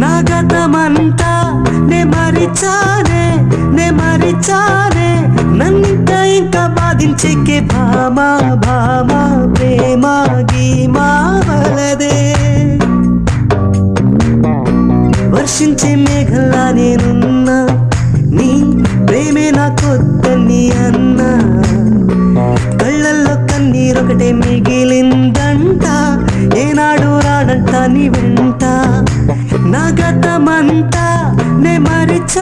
నా గతమంతా నే మరిచానే నన్నింత ఇంకా బాధించేకే భామా భామా ప్రేమ గీమా వలదే వర్షించే మేఘల్లా నేనున్నా